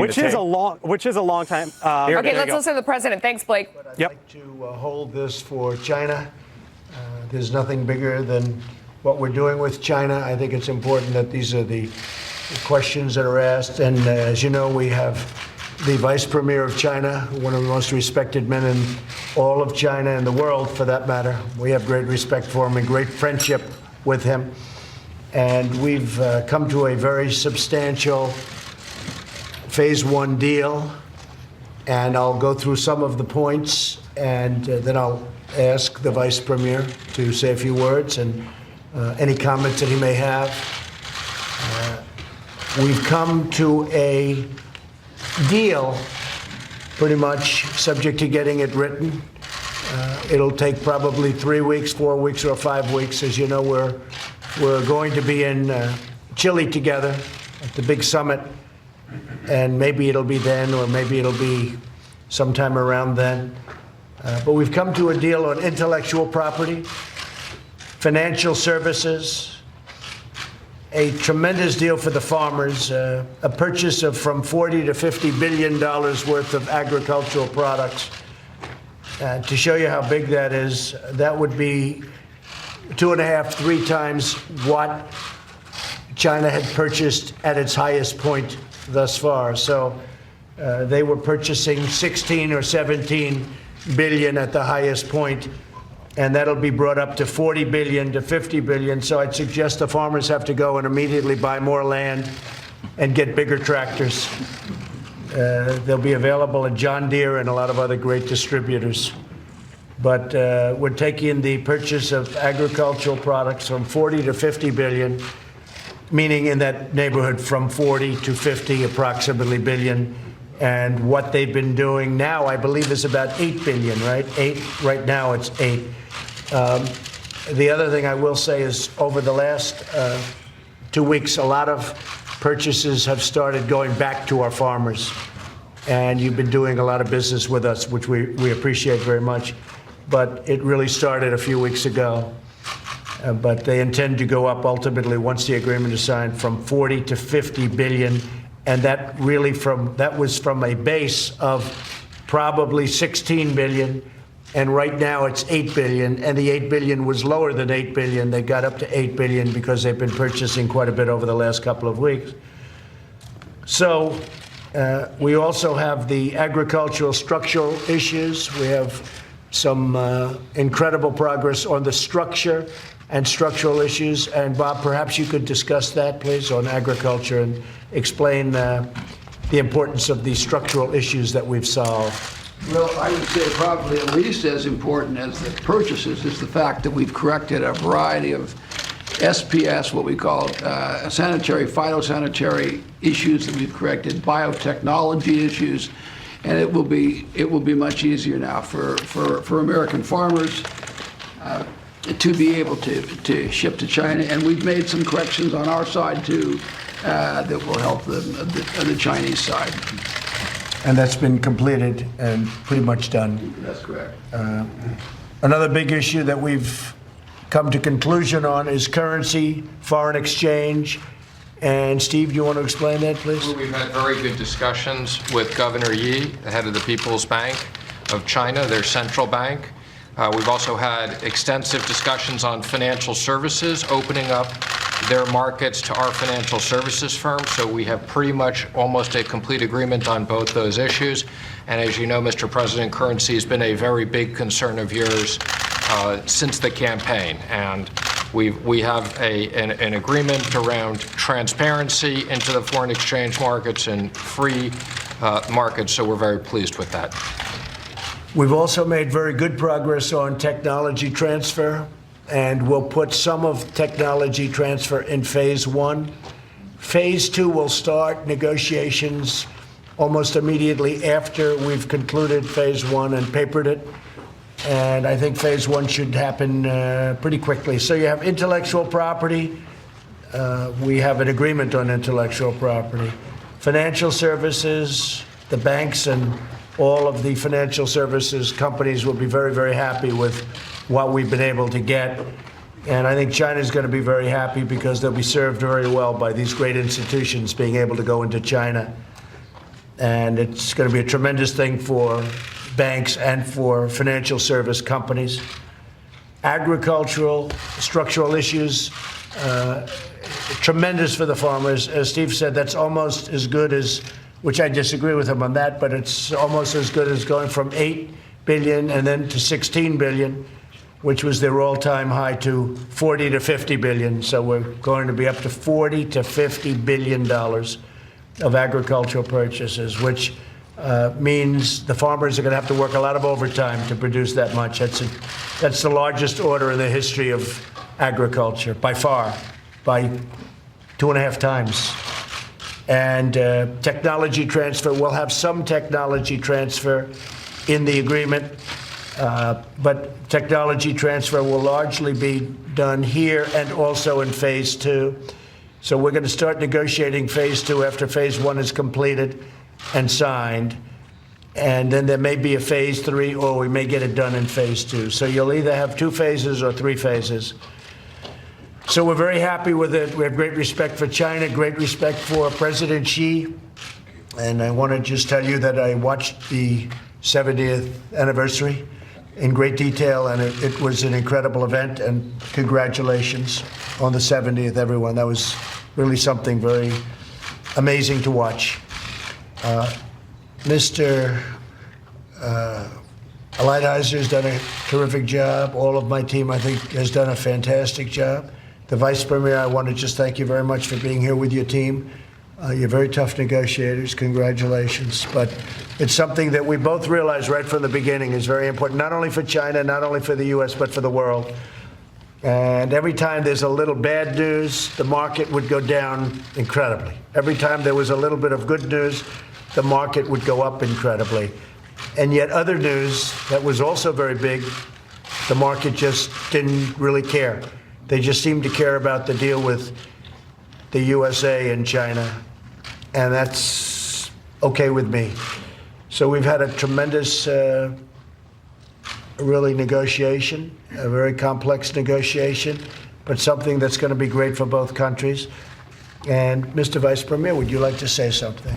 Which is a long time. Okay, let's listen to the president. Thanks, Blake. But I'd like to hold this for China. There's nothing bigger than what we're doing with China. I think it's important that these are the questions that are asked. And as you know, we have the vice premier of China, one of the most respected men in all of China and the world, for that matter. We have great respect for him and great friendship with him. And we've come to a very substantial phase one deal. And I'll go through some of the points, and then I'll ask the vice premier to say a few words and any comments that he may have. We've come to a deal pretty much subject to getting it written. It'll take probably 3 weeks, 4 weeks, or 5 weeks. As you know, we're going to be in Chile together at the big summit, and maybe it'll be then, or maybe it'll be sometime around then. But we've come to a deal on intellectual property, financial services, a tremendous deal for the farmers, a purchase of from $40 to $50 billion worth of agricultural products. To show you how big that is, that would be 2.5, 3 times what China had purchased at its highest point thus far. So they were purchasing 16 or 17 billion at the highest point, and that'll be brought up to 40 billion to 50 billion. So I'd suggest the farmers have to go and immediately buy more land and get bigger tractors. They'll be available at John Deere and a lot of other great distributors. But we're taking the purchase of agricultural products from 40 to 50 billion, meaning in that neighborhood from 40 to 50 approximately billion. And what they've been doing now, I believe, is about 8 billion, right? 8. Right now, it's 8. The other thing I will say is over the last 2 weeks, a lot of purchases have started going back to our farmers. And you've been doing a lot of business with us, which we appreciate very much. But it really started a few weeks ago. But they intend to go up ultimately, once the agreement is signed, from 40 to 50 billion. And that was from a base of probably 16 billion. And right now it's 8 billion. And the 8 billion was lower than 8 billion. They got up to 8 billion because they've been purchasing quite a bit over the last couple of weeks. So we also have the agricultural structural issues. We have some incredible progress on the structure and structural issues. And Bob, perhaps you could discuss that, please, on agriculture and explain the importance of the structural issues that we've solved. Well, I would say probably at least as important as the purchases is the fact that we've corrected a variety of SPS, what we call sanitary, phytosanitary issues that we've corrected, biotechnology issues, and it will be much easier now for American farmers to be able to ship to China. And we've made some corrections on our side too that will help the Chinese side. And that's been completed and pretty much done. That's correct. Another big issue that we've come to conclusion on is currency, foreign exchange. And Steve, do you want to explain that, please? We've had very good discussions with Governor Yi, the head of the People's Bank of China, their central bank. We've also had extensive discussions on financial services, opening up their markets to our financial services firms. So we have pretty much almost a complete agreement on both those issues. And as you know, Mr. President, currency has been a very big concern of yours since the campaign. And we have an agreement around transparency into the foreign exchange markets and free markets. So we're very pleased with that. We've also made very good progress on technology transfer, and we'll put some of technology transfer in phase one. Phase two will start negotiations almost immediately after we've concluded phase one and papered it. And I think phase one should happen pretty quickly. So you have intellectual property. We have an agreement on intellectual property. Financial services, the banks and all of the financial services companies will be very, very happy with what we've been able to get. And I think China's going to be very happy because they'll be served very well by these great institutions being able to go into China. and it's going to be a tremendous thing for banks and for financial service companies. Agricultural, structural issues, tremendous for the farmers. As Steve said, that's almost as good as, which I disagree with him on that, but it's almost as good as going from $8 billion and then to $16 billion, which was their all-time high, to $40 to $50 billion. So we're going to be up to $40 to $50 billion of agricultural purchases, which means the farmers are going to have to work a lot of overtime to produce that much. That's the largest order in the history of agriculture, by far, by 2.5 times. And technology transfer, we'll have some technology transfer in the agreement, but technology transfer will largely be done here and also in phase 2. So we're going to start negotiating phase 2 after phase 1 is completed and signed. And then there may be a phase 3, or we may get it done in phase 2. So you'll either have 2 phases or 3 phases. So we're very happy with it. We have great respect for China, great respect for President Xi. And I want to just tell you that I watched the 70th anniversary in great detail, and it was an incredible event. And congratulations on the 70th, everyone. That was really something very amazing to watch. Mr. Lighthizer has done a terrific job. All of my team, I think, has done a fantastic job. The Vice Premier, I want to just thank you very much for being here with your team. You're very tough negotiators. Congratulations. But it's something that we both realized right from the beginning is very important, not only for China, not only for the U.S., but for the world. And every time there's a little bad news, the market would go down incredibly. Every time there was a little bit of good news, the market would go up incredibly. And yet other news that was also very big, the market just didn't really care. They just seemed to care about the deal with the USA and China, and that's okay with me. So we've had a tremendous, really negotiation, a very complex negotiation, but something that's going to be great for both countries. And Mr. Vice Premier, would you like to say something?